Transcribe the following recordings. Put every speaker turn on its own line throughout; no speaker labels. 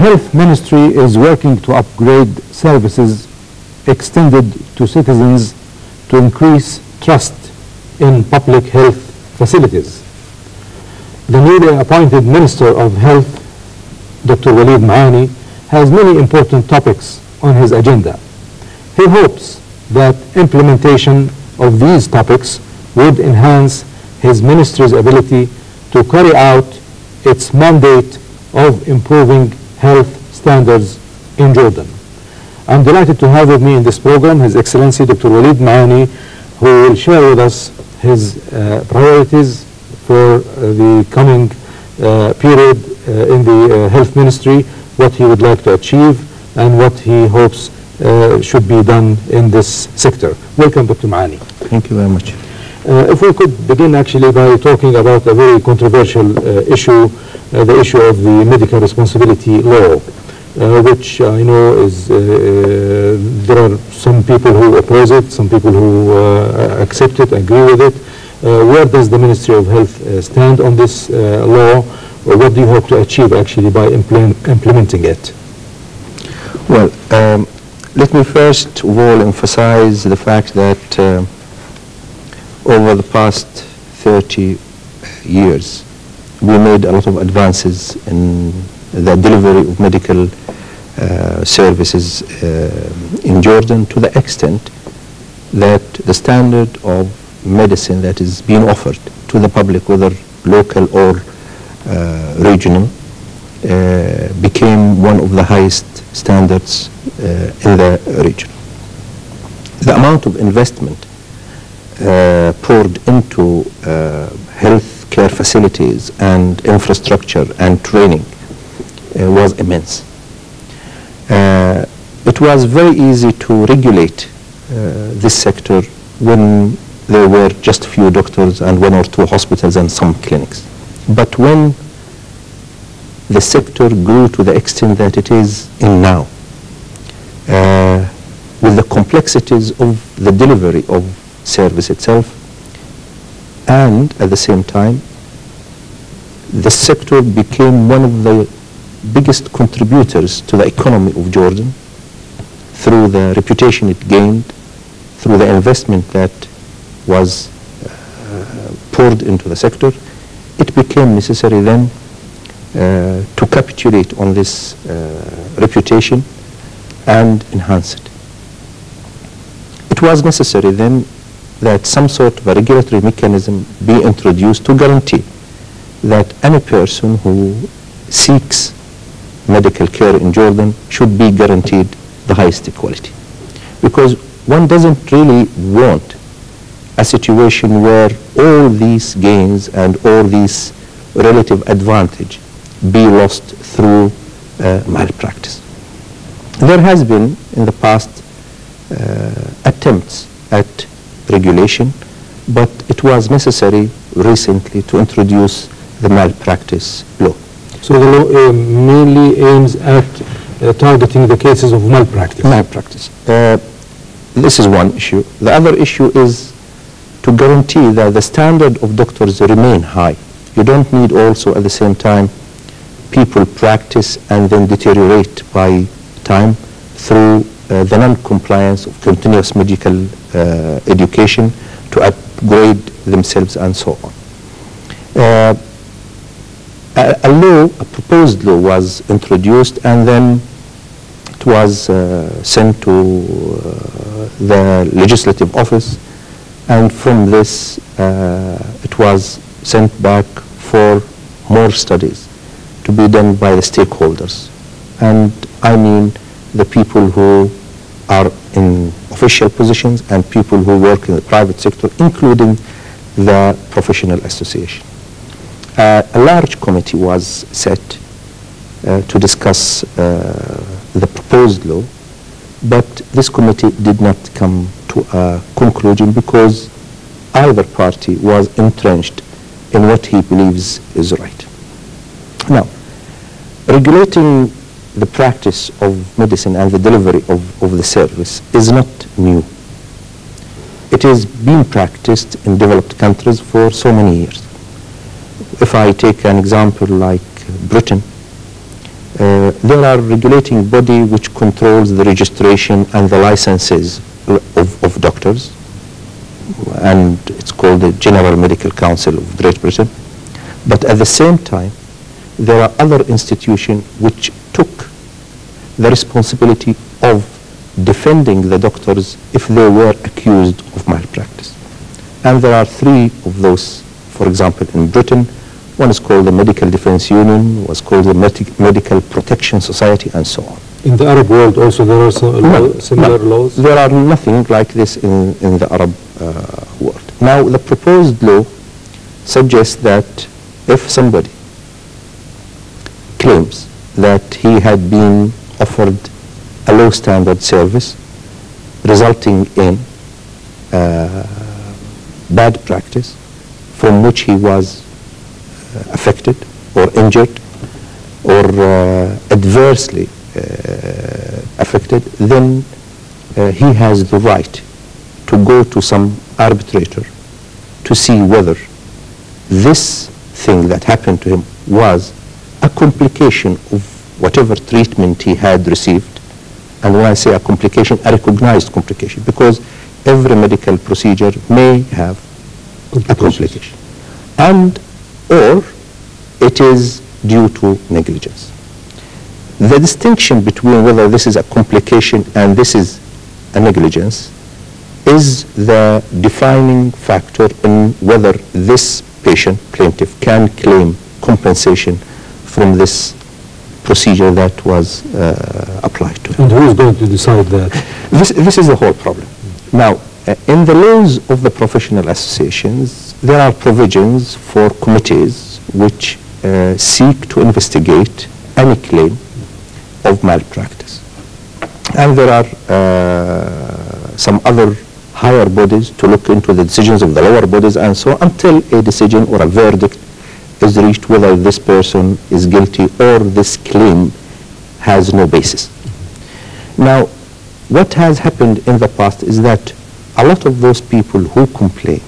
Health Ministry is working to upgrade services extended to citizens to increase trust in public health facilities. The newly appointed Minister of Health, Dr. Walid Maani, has many important topics on his agenda. He hopes that implementation of these topics would enhance his ministry's ability to carry out its mandate of improving health standards in Jordan. I'm delighted to have with me in this program His Excellency Dr. Walid Maani, who will share with us his priorities for the coming period in the Health Ministry, what he would like to achieve and what he hopes should be done in this sector. Welcome, Dr. Maani.
Thank you very much.
If we could begin actually by talking about a very controversial issue, the issue of the medical responsibility law, which I know is, there are some people who oppose it, some people who accept it, agree with it. Where does the Ministry of Health stand on this law, or what do you hope to achieve actually by implementing it?
Well, let me first of all emphasize the fact that over the past 30 years, we made a lot of advances in the delivery of medical services in Jordan, to the extent that the standard of medicine that is being offered to the public, whether local or regional, became one of the highest standards in the region. The amount of investment poured into health care facilities and infrastructure and training was immense. It was very easy to regulate this sector when there were just a few doctors and one or two hospitals and some clinics. But when the sector grew to the extent that it is in now, with the complexities of the delivery of service itself, and at the same time, the sector became one of the biggest contributors to the economy of Jordan through the reputation it gained, through the investment that was poured into the sector. It became necessary then to capitulate on this reputation and enhance it. It was necessary then that some sort of a regulatory mechanism be introduced to guarantee that any person who seeks medical care in Jordan should be guaranteed the highest quality. Because one doesn't really want a situation where all these gains and all these relative advantage be lost through malpractice. There has been in the past attempts at regulation, but it was necessary recently to introduce the malpractice law.
So the law mainly aims at targeting the cases of malpractice.
Malpractice. This is one issue. The other issue is to guarantee that the standard of doctors remain high. You don't need also at the same time people practice and then deteriorate by time through the non-compliance of continuous medical education to upgrade themselves and so on. A proposed law was introduced, and then it was sent to the legislative office, and from this it was sent back for more studies to be done by the stakeholders. And I mean the people who are in official positions and people who work in the private sector, including the professional association. A large committee was set to discuss the proposed law, but this committee did not come to a conclusion because either party was entrenched in what he believes is right. Now, regulating the practice of medicine and the delivery of the service is not new. It is being practiced in developed countries for so many years. If I take an example like Britain, there are regulating body which controls the registration and the licenses of doctors, and it's called the General Medical Council of Great Britain. But at the same time, there are other institutions which took the responsibility of defending the doctors if they were accused of malpractice. And there are three of those, for example, in Britain. One is called the Medical Defense Union, was called the Medical Protection Society, and so on.
In the Arab world also there are similar laws?
There are nothing like this in the Arab world. Now, the proposed law suggests that if somebody claims that he had been offered a low standard service resulting in bad practice from which he was affected or injured or adversely affected, then he has the right to go to some arbitrator to see whether this thing that happened to him was a complication of whatever treatment he had received. And when I say a complication, a recognized complication, because every medical procedure may have a complication, and or it is due to negligence. The distinction between whether this is a complication and this is a negligence is the defining factor in whether this patient, plaintiff, can claim compensation from this procedure that was applied to him.
And who is going to decide that?
This is the whole problem. Now, in the laws of the professional associations, there are provisions for committees which seek to investigate any claim of malpractice. And there are some other higher bodies to look into the decisions of the lower bodies and so on, until a decision or a verdict is reached whether this person is guilty or this claim has no basis. Now, what has happened in the past is that a lot of those people who complained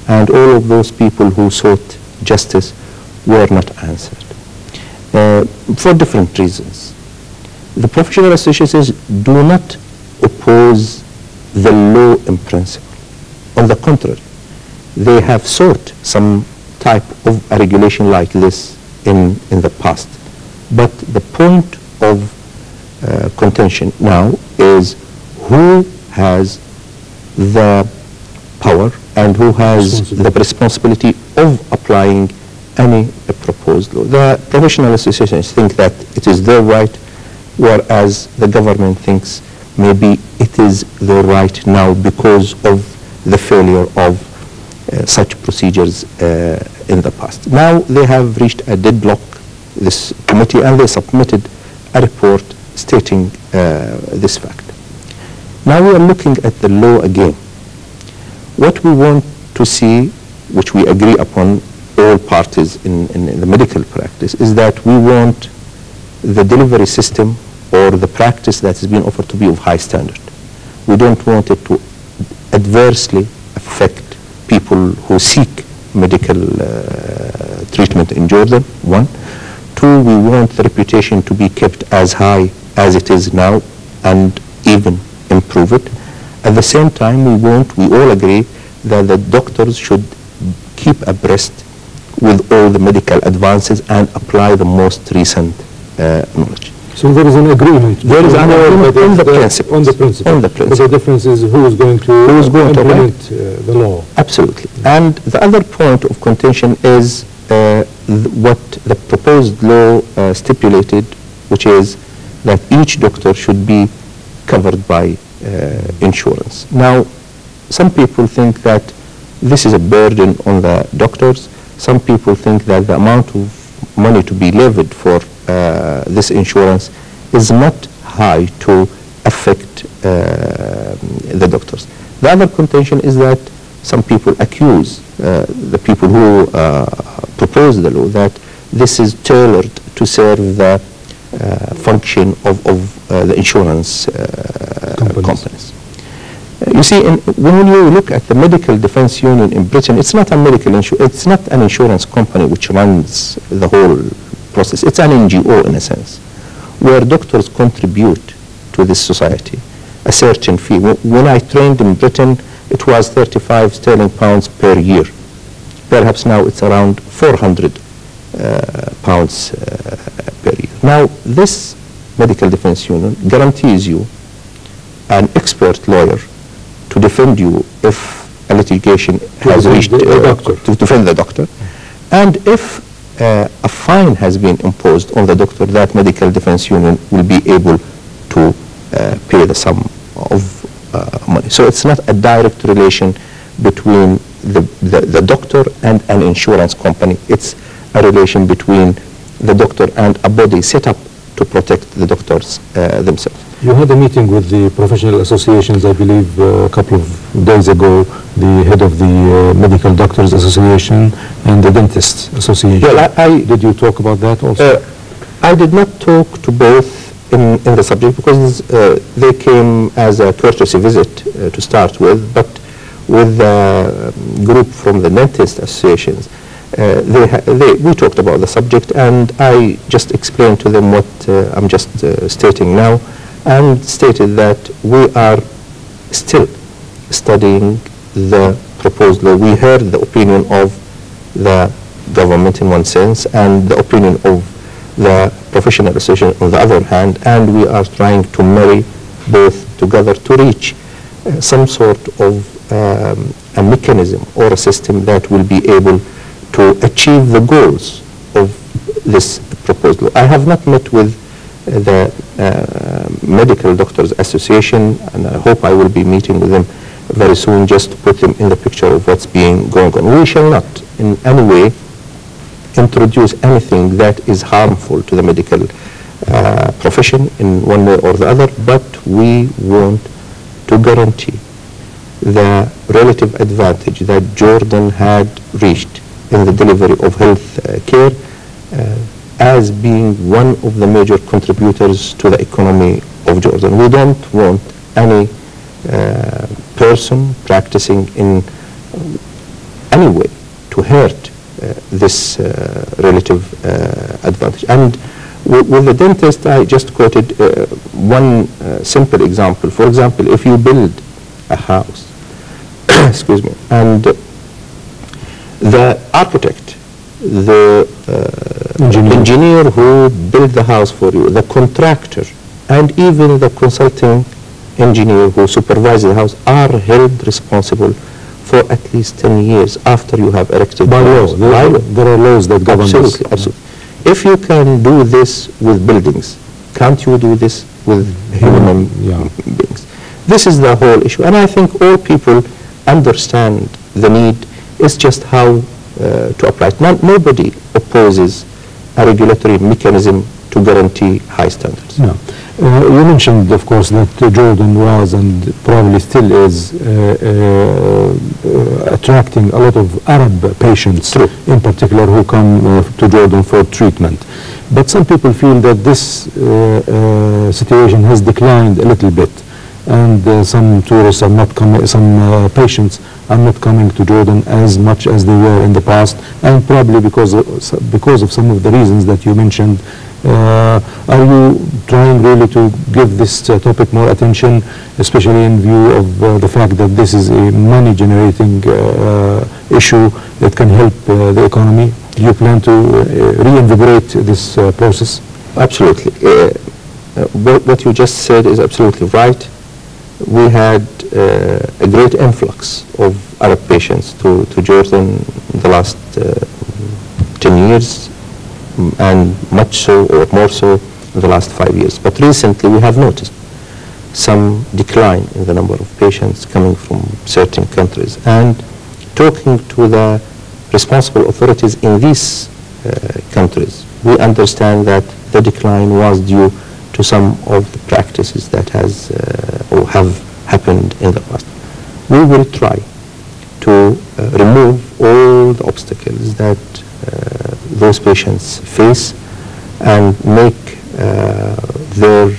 and all of those people who sought justice were not answered for different reasons. The professional associations do not oppose the law in principle. On the contrary, they have sought some type of a regulation like this in the past. But the point of contention now is who has the power and who has the responsibility of applying any proposed law. The professional associations think that it is their right, whereas the government thinks maybe it is their right now because of the failure of such procedures in the past. Now they have reached a deadlock, this committee, and they submitted a report stating this fact. Now we are looking at the law again. What we want to see, which we agree upon all parties in the medical practice, is that we want the delivery system or the practice that is being offered to be of high standard. We don't want it to adversely affect people who seek medical treatment in Jordan, one. Two, we want the reputation to be kept as high as it is now and even improve it. At the same time, we all agree that the doctors should keep abreast with all the medical advances and apply the most recent knowledge.
So there is an agreement.
There is an agreement on the principle.
On the principle.
On the principle.
But the difference is who is going to implement the law.
Absolutely. And the other point of contention is what the proposed law stipulated, which is that each doctor should be covered by insurance. Now, some people think that this is a burden on the doctors. Some people think that the amount of money to be levied for this insurance is not high to affect the doctors. The other contention is that some people accuse the people who propose the law that this is tailored to serve the function of the insurance companies. You see, when you look at the Medical Defense Union in Britain, it's not it's not an insurance company which runs the whole process. It's an NGO in a sense. where doctors contribute to this society a certain fee. When I trained in Britain, it was 35 sterling pounds per year. Perhaps now it's around 400 pounds per year. Now, this medical defense union guarantees you an expert lawyer to defend you if a litigation has reached to defend the doctor, and if a fine has been imposed on the doctor, that medical defense union will be able to pay the sum of money. So it's not a direct relation between the doctor and an insurance company. It's a relation between the doctor and a body set up to protect the doctors themselves.
You had a meeting with the professional associations, I believe, a couple of days ago, the head of the Medical Doctors Association and the Dentists Association.
Well,
did you talk about that also?
I did not talk to both in the subject because they came as a courtesy visit to start with, but with the group from the Dentist Associations, we talked about the subject, and I just explained to them what I'm just stating now, and stated that we are still studying the proposed law. We heard the opinion of the government in one sense and the opinion of the professional association on the other hand, and we are trying to marry both together to reach some sort of a mechanism or a system that will be able to achieve the goals of this proposed law. I have not met with the Medical Doctors Association, and I hope I will be meeting with them very soon just to put them in the picture of what's going on. We shall not in any way introduce anything that is harmful to the medical profession in one way or the other, but we want to guarantee the relative advantage that Jordan had reached in the delivery of health care as being one of the major contributors to the economy of Jordan. We don't want any person practicing in any way to hurt this relative advantage. And with the dentist, I just quoted one simple example. For example, if you build a house, excuse me, and the architect, the engineer who built the house for you, the contractor, and even the consulting engineer who supervises the house are held responsible for at least 10 years after you have erected
by
the
law.
house.
There are laws that govern
absolutely,
this.
Absolutely. If you can do this with buildings, can't you do this with human beings? This is the whole issue, and I think all people understand the need. It's just how to apply it. Nobody opposes a regulatory mechanism to guarantee high standards.
No. You mentioned, of course, that Jordan was and probably still is attracting a lot of Arab patients,
True.
in particular, who come to Jordan for treatment. But some people feel that this situation has declined a little bit, and some tourists are not coming, some patients are not coming to Jordan as much as they were in the past, and probably because of some of the reasons that you mentioned. Are you trying really to give this topic more attention, especially in view of the fact that this is a money-generating issue that can help the economy? Do you plan to reinvigorate this process?
Absolutely. What you just said is absolutely right. We had a great influx of Arab patients to Jordan in the last 10 years, and much so or more so in the last 5 years. But recently we have noticed some decline in the number of patients coming from certain countries. And talking to the responsible authorities in these countries, we understand that the decline was due to some of the practices that has or have happened in the past. We will try to remove all the obstacles that those patients face and make their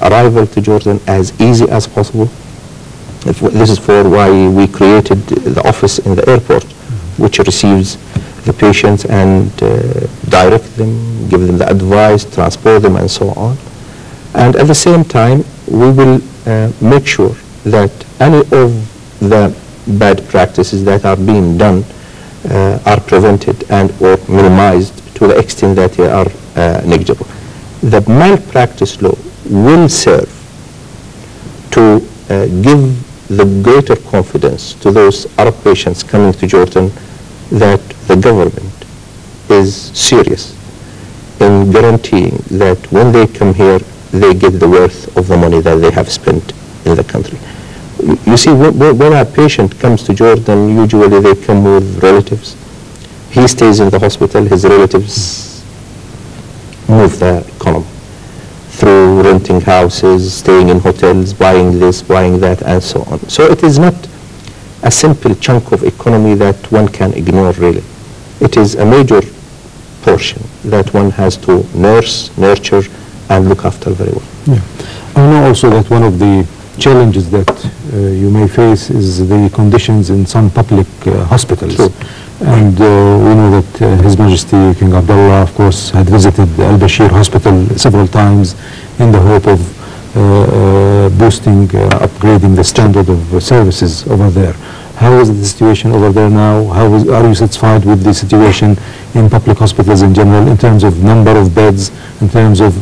arrival to Jordan as easy as possible. This is for why we created the office in the airport, which receives the patients and direct them, give them the advice, transport them, and so on. And at the same time, we will make sure that any of the bad practices that are being done are prevented and or minimized to the extent that they are negligible. The malpractice law will serve to give the greater confidence to those Arab patients coming to Jordan that the government is serious in guaranteeing that when they come here, they get the worth of the money that they have spent in the country. You see, when a patient comes to Jordan, usually they come with relatives. He stays in the hospital, his relatives move the economy through renting houses, staying in hotels, buying this, buying that, and so on. So it is not a simple chunk of economy that one can ignore, really. It is a major portion that one has to nurture, and look after very well.
Yeah. I know also that one of the challenges that you may face is the conditions in some public hospitals.
True.
And we know that His Majesty King Abdullah, of course, had visited the Al-Bashir Hospital several times in the hope of boosting, upgrading the standard of services over there. How is the situation over there now? Are you satisfied with the situation in public hospitals in general, in terms of number of beds, in terms of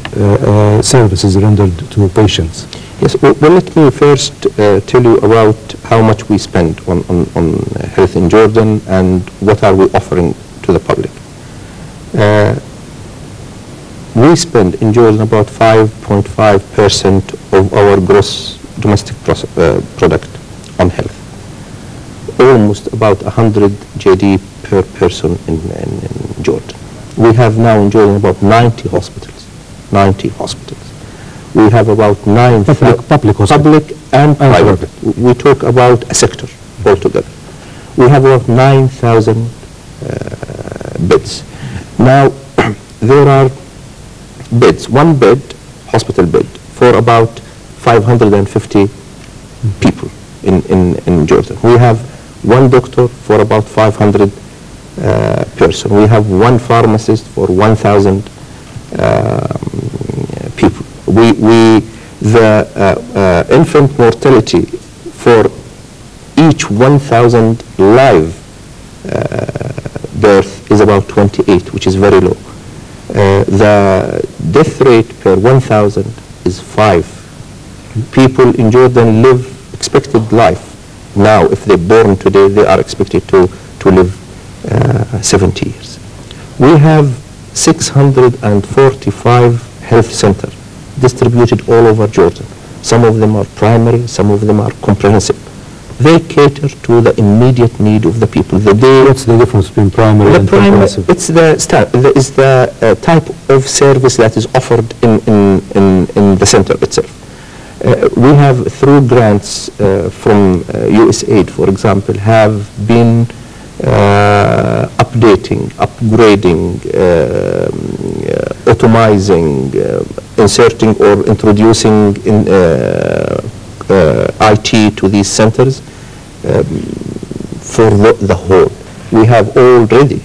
services rendered to patients?
Yes, well, let me first tell you about how much we spend on health in Jordan and what are we offering to the public. We spend in Jordan about 5.5% of our gross domestic product on health. Almost about 100 JD per person in Jordan. We have now in Jordan about 90 hospitals. 90 hospitals. We have about 9,000 public and private. We talk about a sector altogether. We have about 9,000 beds. Now, there are beds, one bed, hospital bed, for about 550 people in Jordan. We have one doctor for about 500 person. We have one pharmacist for 1,000 people. The infant mortality for each 1,000 live birth is about 28, which is very low. The death rate per 1,000 is 5. People in Jordan live expected life. Now, if they're born today, they are expected to live 70 years. We have 645 health centers distributed all over Jordan. Some of them are primary, some of them are comprehensive. They cater to the immediate need of the people.
What's the difference between primary and comprehensive?
It's the type of service that is offered in the center itself. We have, through grants from USAID, for example, have been updating, upgrading, automizing, inserting or introducing IT to these centers for the whole. We have already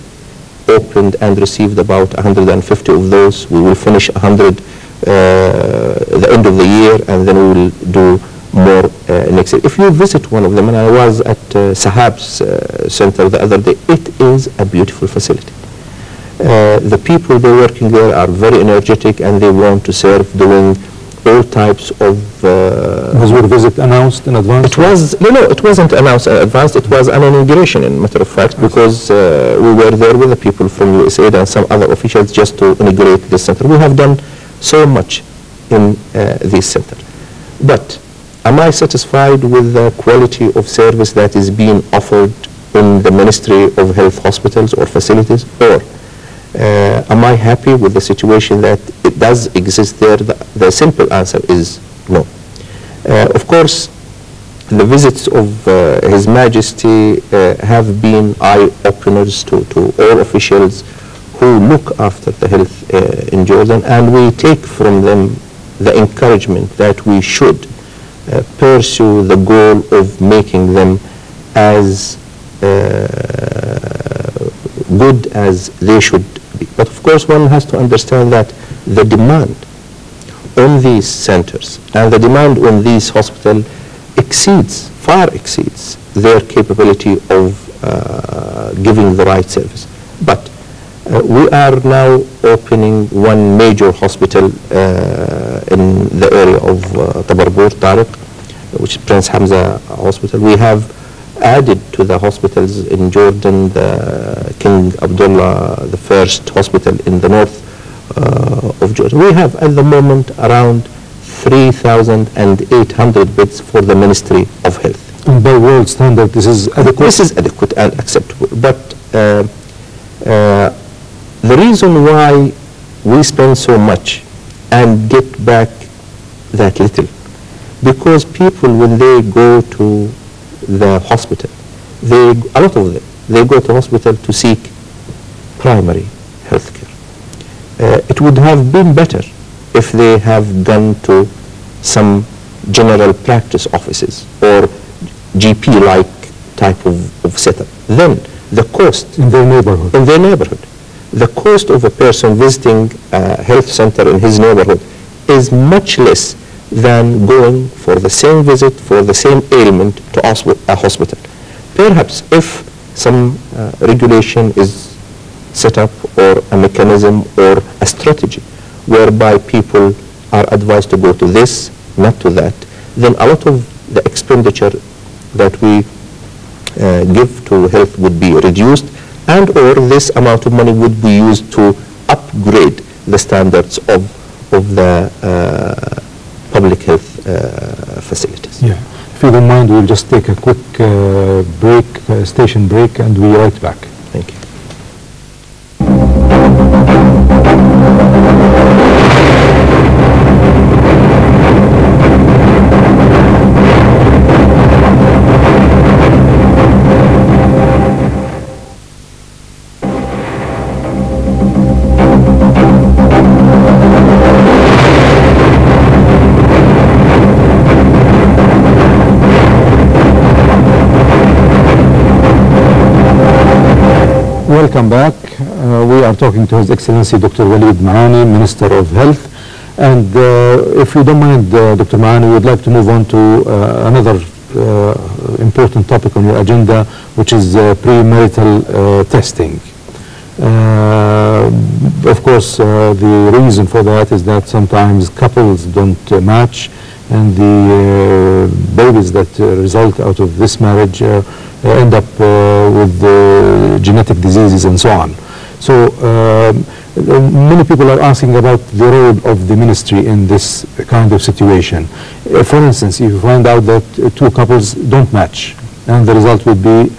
opened and received about 150 of those. We will finish 100 the end of the year, and then we will do more next year. If you visit one of them, and I was at Sahab's center the other day, it is a beautiful facility. The people they're working there are very energetic, and they want to serve, doing all types of...
Was your visit announced in advance?
It was, no, it wasn't announced in advance. It was an inauguration, in matter of fact, because we were there with the people from USAID and some other officials just to inaugurate this center. We have done so much in this center. But am I satisfied with the quality of service that is being offered in the Ministry of Health hospitals or facilities? Or am I happy with the situation that it does exist there? The simple answer is no. Of course, the visits of His Majesty have been eye-openers to all officials who look after the health in Jordan, and we take from them the encouragement that we should pursue the goal of making them as good as they should be. But of course, one has to understand that the demand on these centers and the demand on these hospitals far exceeds their capability of giving the right service. But we are now opening one major hospital in the area of Tabarbour, Tariq, which is Prince Hamza Hospital. We have added to the hospitals in Jordan the King Abdullah I hospital in the north of Jordan. We have at the moment around 3,800 beds for the Ministry of Health.
And by world standard, this is adequate?
This is adequate and acceptable. But the reason why we spend so much and get back that little, because people, when they go to the hospital, a lot of them, they go to hospital to seek primary health care. It would have been better if they have gone to some general practice offices or GP-like type of setup. Then the cost
in their neighborhood,
the cost of a person visiting a health center in his neighborhood is much less than going for the same visit for the same ailment to a hospital. Perhaps if some regulation is set up, or a mechanism or a strategy whereby people are advised to go to this, not to that, then a lot of the expenditure that we give to health would be reduced, and or this amount of money would be used to upgrade the standards of the public health facilities.
Yeah. If you don't mind, we'll just take a quick station break, and we'll be right back.
Thank you.
Welcome back. We are talking to His Excellency Dr. Walid Maani, Minister of Health. And if you don't mind, Dr. Maani, we would like to move on to another important topic on your agenda, which is premarital testing. Of course, the reason for that is that sometimes couples don't match, and the babies that result out of this marriage end up with genetic diseases and so on. So many people are asking about the role of the ministry in this kind of situation. For instance, if you find out that two couples don't match, and the result would be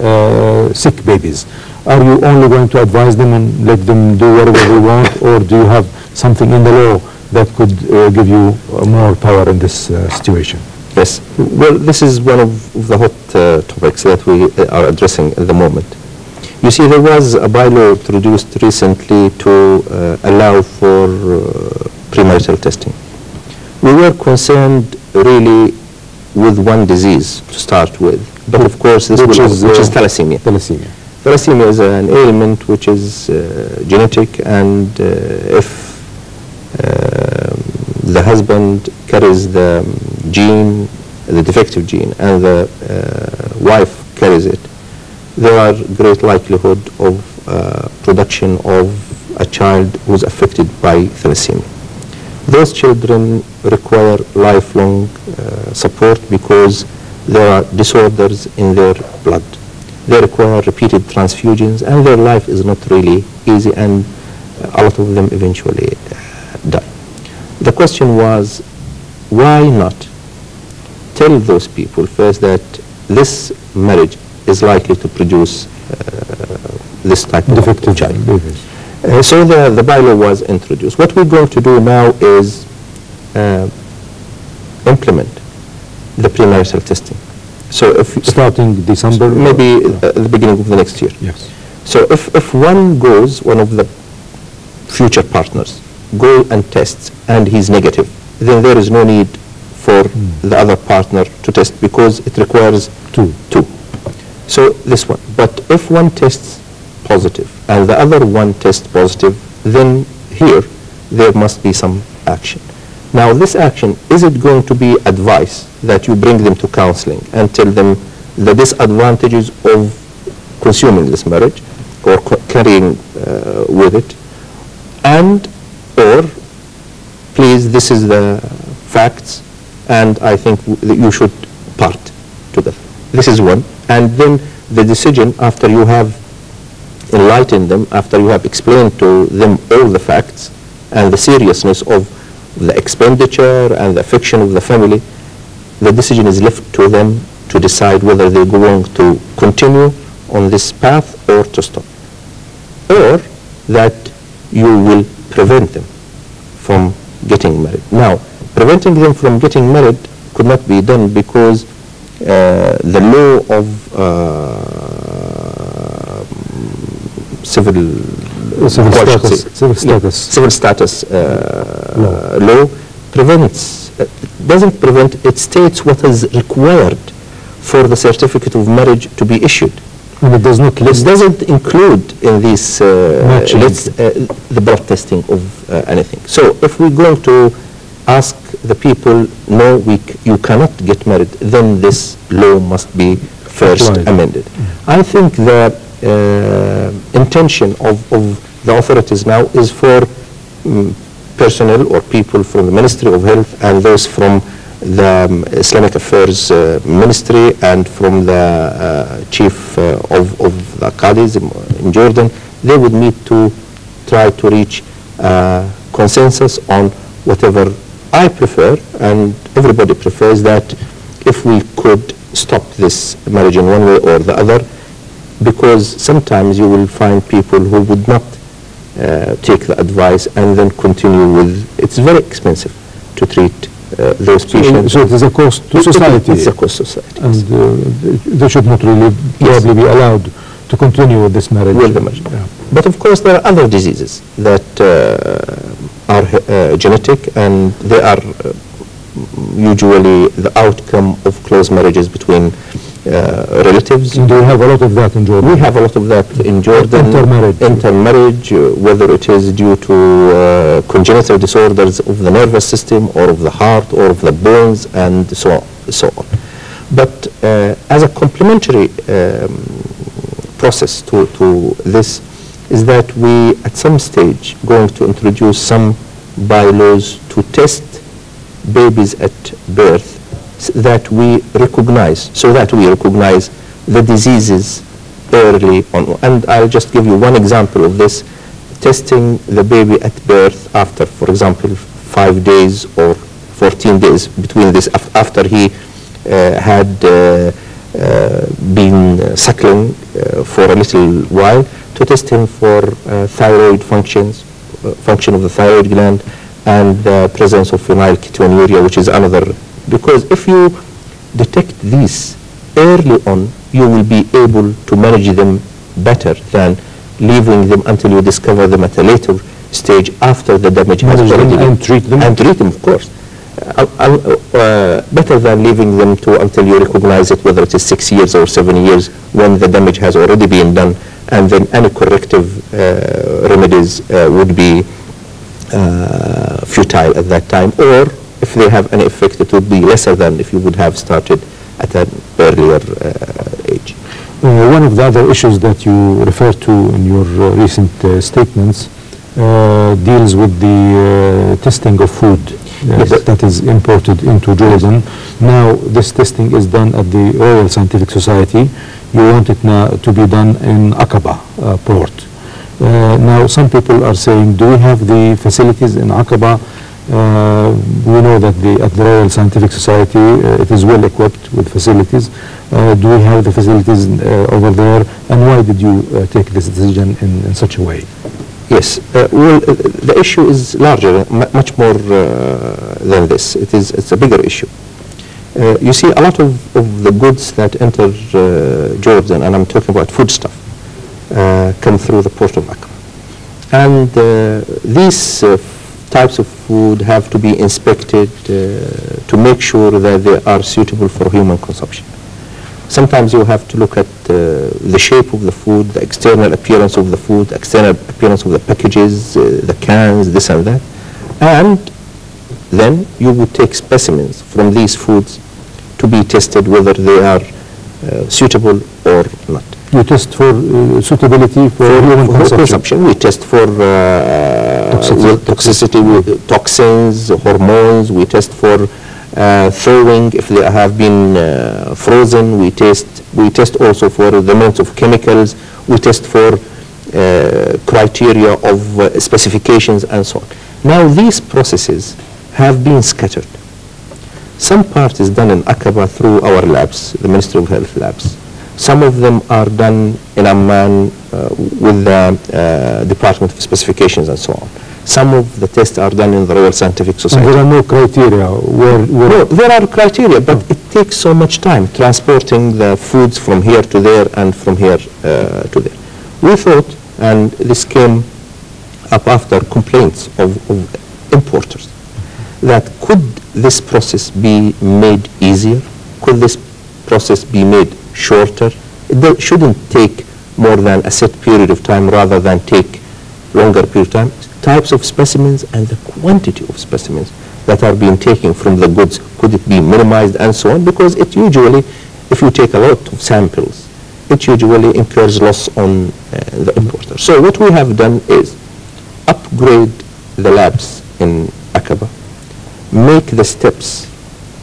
sick babies, are you only going to advise them and let them do whatever they want, or do you have something in the law that could give you more power in this situation?
Yes. Well, this is one of the hot topics that we are addressing at the moment. You see, there was a bylaw introduced recently to allow for premarital testing. We were concerned really with one disease to start with, but of course this which is thalassemia. Thalassemia is an ailment which is genetic, and if the husband carries the gene, the defective gene, and the wife carries it, there are great likelihood of production of a child who's affected by thalassemia. Those children require lifelong support because there are disorders in their blood. They require repeated transfusions, and their life is not really easy, and a lot of them eventually die. The question was, why not tell those people first that this marriage is likely to produce this type of defective child? So the bylaw was introduced. What we're going to do now is implement the premarital testing. So if
starting December,
maybe at the beginning of the next year.
Yes.
So if one of the future partners go and tests and he's negative, then there is no need for the other partner to test, because it requires two. So this one. But if one tests positive and the other one tests positive, then here there must be some action. Now, this action, is it going to be advice that you bring them to counseling and tell them the disadvantages of consuming this marriage or carrying with it, and or please, this is the facts, and I think that you should part together. This is one. And then the decision, after you have enlightened them, after you have explained to them all the facts and the seriousness of the expenditure and the affection of the family, the decision is left to them to decide whether they're going to continue on this path or to stop, or that you will prevent them from getting married. Now, preventing them from getting married could not be done because the law of civil status law prevents, doesn't prevent, it states what is required for the certificate of marriage to be issued.
And it does not list.
It doesn't include in this the blood testing of anything. So if we're going to ask the people, no, you cannot get married, then this law must be first amended. I think the intention of the authorities now is for personnel or people from the Ministry of Health and those from the Islamic Affairs Ministry and from the chief of the Qadis in Jordan. They would need to try to reach consensus on whatever I prefer and everybody prefers, that if we could stop this marriage in one way or the other, because sometimes you will find people who would not take the advice and then continue with, it's very expensive to treat those patients.
So it is a cost to society.
It's a cost to society.
And they should not really probably be allowed to continue with this marriage.
Yeah. But of course there are other diseases that are genetic, and they are usually the outcome of close marriages between relatives.
And do we have a lot of that in Jordan?
We have a lot of that in Jordan. Intermarriage, whether it is due to congenital disorders of the nervous system or of the heart or of the bones and so on. But as a complementary process to this is that we at some stage going to introduce some bylaws to test babies at birth that we recognize, so that we recognize the diseases early on. And I'll just give you one example of this: testing the baby at birth after, for example, 5 days or 14 days between this, after he had been suckling for a little while, to test him for thyroid function of the thyroid gland and the presence of phenylketonuria, which is another. Because if you detect these early on, you will be able to manage them better than leaving them until you discover them at a later stage after the damage has already been.
And treat them.
And treat them, of course. Better than leaving them until you recognize it, whether it is 6 years or 7 years, when the damage has already been done, and then any corrective remedies would be futile at that time, or if they have any effect, it would be lesser than if you would have started at an earlier age.
One of the other issues that you referred to in your recent statements deals with the testing of food that is imported into Jordan. Now, this testing is done at the Royal Scientific Society. You want it now to be done in Aqaba port. Now, some people are saying, do we have the facilities in Aqaba? We know that at the Royal Scientific Society it is well equipped with facilities. Do we have the facilities over there, and why did you take this decision in such a way?
Yes, well, the issue is larger, much more than this. It's a bigger issue. You see, a lot of the goods that enter Jordan, and I'm talking about foodstuff, come through the port of Aqaba. And these types of food have to be inspected to make sure that they are suitable for human consumption. Sometimes you have to look at the shape of the food, the external appearance of the food, the external appearance of the packages, the cans, this and that. And Then you would take specimens from these foods to be tested whether they are suitable or not.
You test for suitability for human consumption.
We test for toxicity with toxins, hormones. We test for thawing if they have been frozen. We test also for the amounts of chemicals. We test for criteria of specifications and so on. Now these processes have been scattered. Some part is done in Aqaba through our labs, the Ministry of Health labs. Some of them are done in Amman with the Department of Specifications and so on. Some of the tests are done in the Royal Scientific Society.
And there are no criteria?
No, there are criteria, but it takes so much time transporting the foods from here to there and from here to there. We thought, and this came up after complaints of importers, that could this process be made easier? Could this process be made shorter? It shouldn't take more than a set period of time rather than take longer period of time. Types of specimens and the quantity of specimens that are being taken from the goods, could it be minimized and so on? Because it usually, if you take a lot of samples, it usually incurs loss on the importer. So what we have done is upgrade the labs in Aqaba, make the steps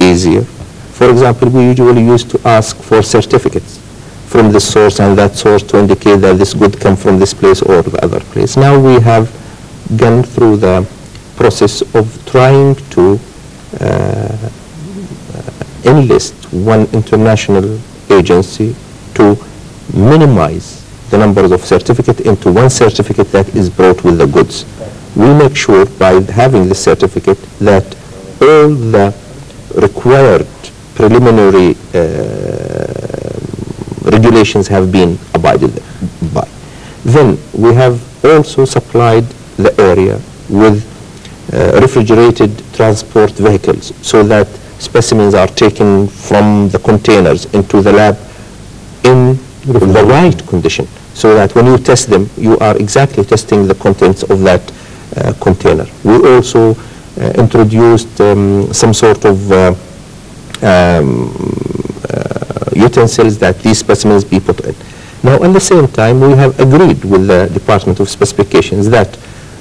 easier. For example, we usually used to ask for certificates from this source and that source to indicate that this good come from this place or the other place. Now we have gone through the process of trying to enlist one international agency to minimize the numbers of certificates into one certificate that is brought with the goods. We make sure by having this certificate that all the required preliminary regulations have been abided by. Then we have also supplied the area with refrigerated transport vehicles so that specimens are taken from the containers into the lab in the right condition, so that when you test them, you are exactly testing the contents of that container. We also introduced some sort of utensils that these specimens be put in. Now, at the same time, we have agreed with the Department of Specifications that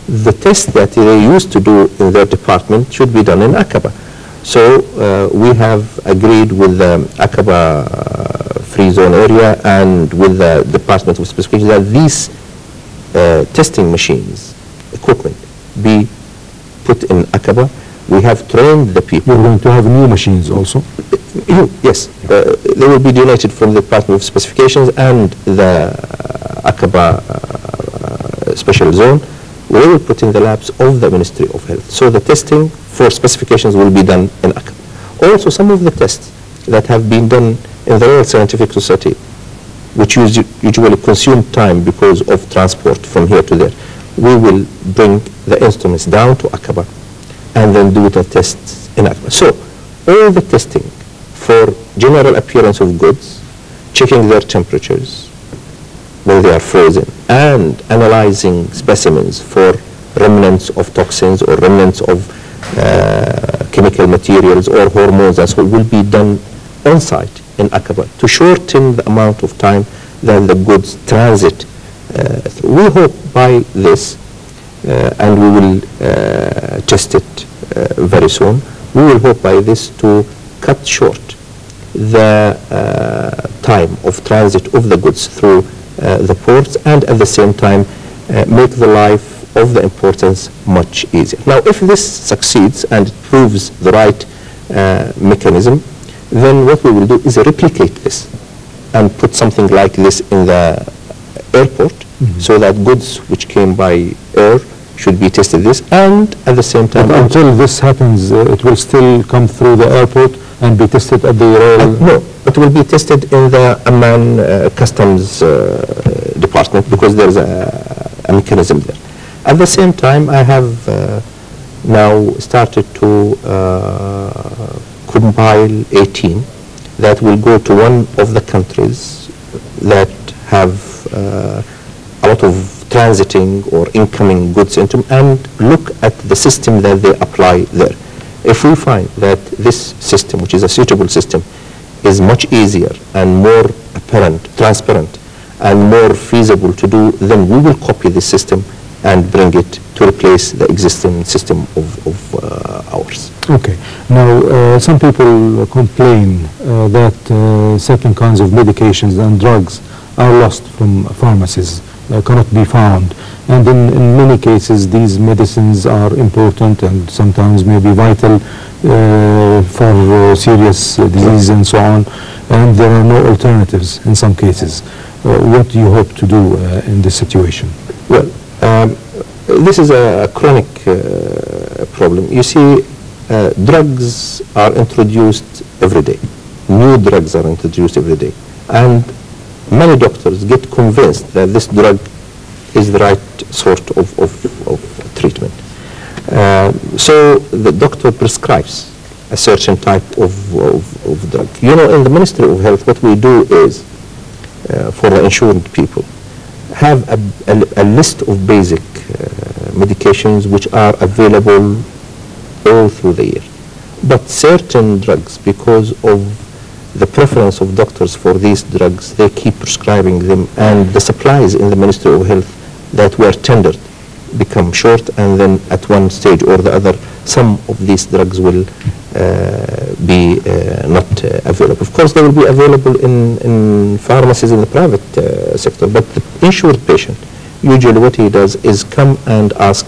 the test that they used to do in their department should be done in Aqaba. So we have agreed with the Aqaba free zone area and with the Department of Specifications that these testing machines, equipment, be put in Aqaba. We have trained the people.
You're going to have new machines also?
Yes. They will be donated from the Department of Specifications and the Aqaba special zone. We will put in the labs of the Ministry of Health. So the testing for specifications will be done in Aqaba. Also, some of the tests that have been done in the Royal Scientific Society, which usually consume time because of transport from here to there, we will bring the instruments down to Aqaba and then do the tests in Aqaba. So all the testing for general appearance of goods, checking their temperatures when they are frozen, and analyzing specimens for remnants of toxins or remnants of chemical materials or hormones and so on, will be done on site in Aqaba to shorten the amount of time that the goods transit through. We hope by this, and we will test it very soon, we will hope by this to cut short the time of transit of the goods through the ports, and at the same time make the life of the importers much easier. Now, if this succeeds and it proves the right mechanism, then what we will do is replicate this and put something like this in the airport, so that goods which came by air should be tested this, and at the same time...
But until this happens, it will still come through the airport and be tested at the Royal...
No, it will be tested in the Amman Customs Department, because there's a mechanism there. At the same time, I have now started to compile a team that will go to one of the countries that have a lot of transiting or incoming goods into, and look at the system that they apply there. If we find that this system, which is a suitable system, is much easier and more apparent, transparent, and more feasible to do, then we will copy this system and bring it to replace the existing system of ours.
Okay. Now, some people complain that certain kinds of medications and drugs are lost from pharmacies, cannot be found. And in many cases, these medicines are important and sometimes may be vital for serious disease and so on. And there are no alternatives in some cases. What do you hope to do in this situation?
Well, this is a chronic problem. You see, drugs are introduced every day. New drugs are introduced every day. And many doctors get convinced that this drug is the right sort of treatment. So the doctor prescribes a certain type of drug. You know, in the Ministry of Health, what we do is, for the insured people, have a list of basic medications which are available all through the year. But certain drugs, because of the preference of doctors for these drugs, they keep prescribing them, and the supplies in the Ministry of Health that were tendered become short, and then at one stage or the other, some of these drugs will be not available. Of course, they will be available in pharmacies in the private sector, but the insured patient, usually what he does is come and ask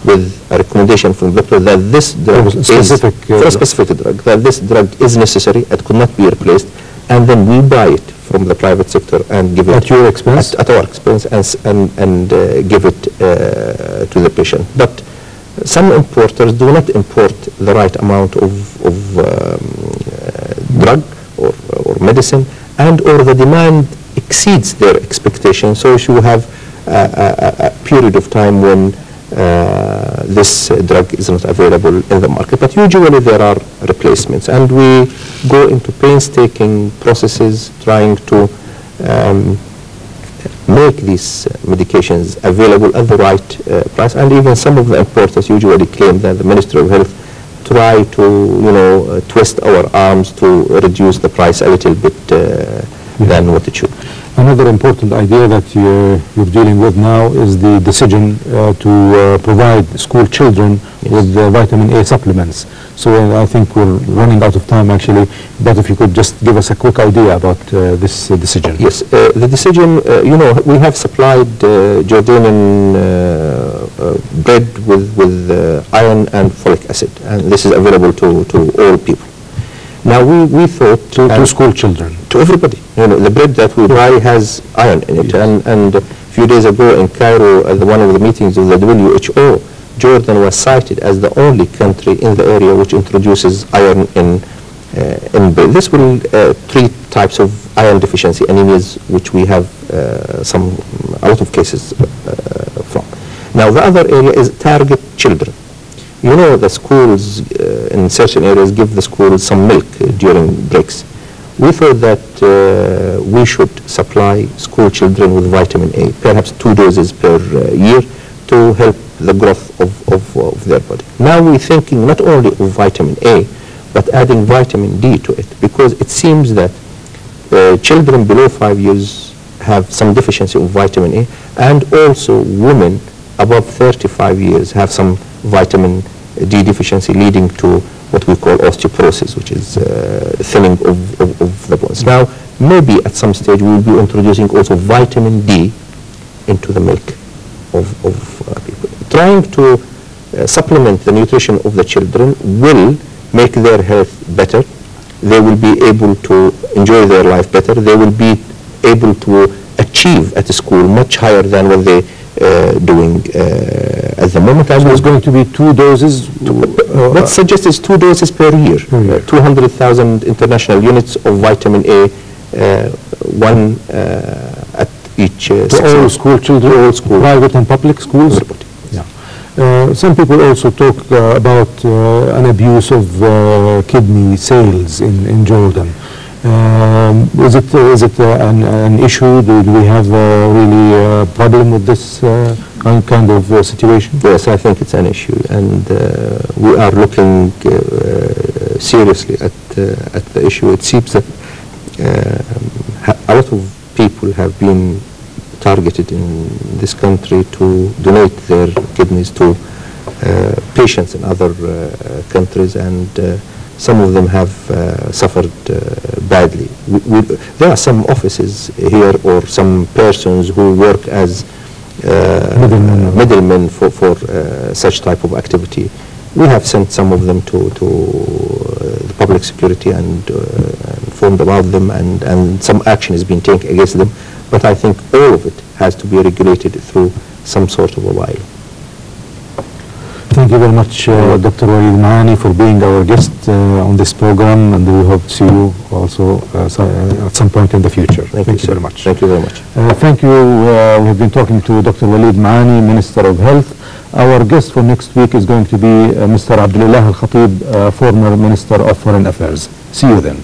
with a recommendation from the doctor that this drug for a specific drug, that this drug is necessary, it could not be replaced, and then we buy it from the private sector and give it
at your expense,
at our expense, and give it to the patient. But some importers do not import the right amount of drug or medicine, and or the demand exceeds their expectations. So you have a period of time when this drug is not available in the market. But usually there are replacements, and we go into painstaking processes trying to make these medications available at the right price. And even some of the importers usually claim that the Ministry of Health try to, twist our arms to reduce the price a little bit than what it should.
Another important idea that you're dealing with now is the decision to provide school children with vitamin A supplements. So I think we're running out of time actually, but if you could just give us a quick idea about this decision.
Yes, the decision, we have supplied Jordanian bread with iron and folic acid, and this is available to all people. Now we thought
to school children,
to everybody. The bread that we buy has iron in it, and a few days ago in Cairo, at one of the meetings of the WHO, Jordan was cited as the only country in the area which introduces iron in bread. This will treat types of iron deficiency anemias, which we have a lot of cases from. Now the other area is target children. The schools in certain areas give the schools some milk during breaks. We thought that we should supply school children with vitamin A, perhaps 2 doses per year, to help the growth of their body. Now we're thinking not only of vitamin A, but adding vitamin D to it, because it seems that children below 5 years have some deficiency of vitamin A, and also women above 35 years have some vitamin D deficiency, leading to what we call osteoporosis, which is thinning of the bones. Now, maybe at some stage we will be introducing also vitamin D into the milk of people. Trying to supplement the nutrition of the children will make their health better. They will be able to enjoy their life better. They will be able to achieve at school much higher than what they doing at the moment.
So it's going to be 2 doses?
What suggests is 2 doses per year. 200,000 international units of vitamin A, one at each
to all school children, all school, private and public schools?
Everybody.
Yeah. Some people also talk about an abuse of kidney sales in Jordan. Is it an issue? Do we have really a problem with this kind of situation?
Yes, I think it's an issue, and we are looking seriously at the issue. It seems that a lot of people have been targeted in this country to donate their kidneys to patients in other countries, and some of them have suffered badly. There are some offices here or some persons who work as middlemen for such type of activity. We have sent some of them to the public security and informed about them, and some action is being taken against them. But I think all of it has to be regulated through some sort of a while.
Thank you very much, Dr. Walid Maani, for being our guest on this program, and we hope to see you also at some point in the future.
Thank you very much. Thank you very much.
Thank you. We have been talking to Dr. Walid Maani, Minister of Health. Our guest for next week is going to be Mr. Abdullah Al-Khatib, former Minister of Foreign Affairs. See you then.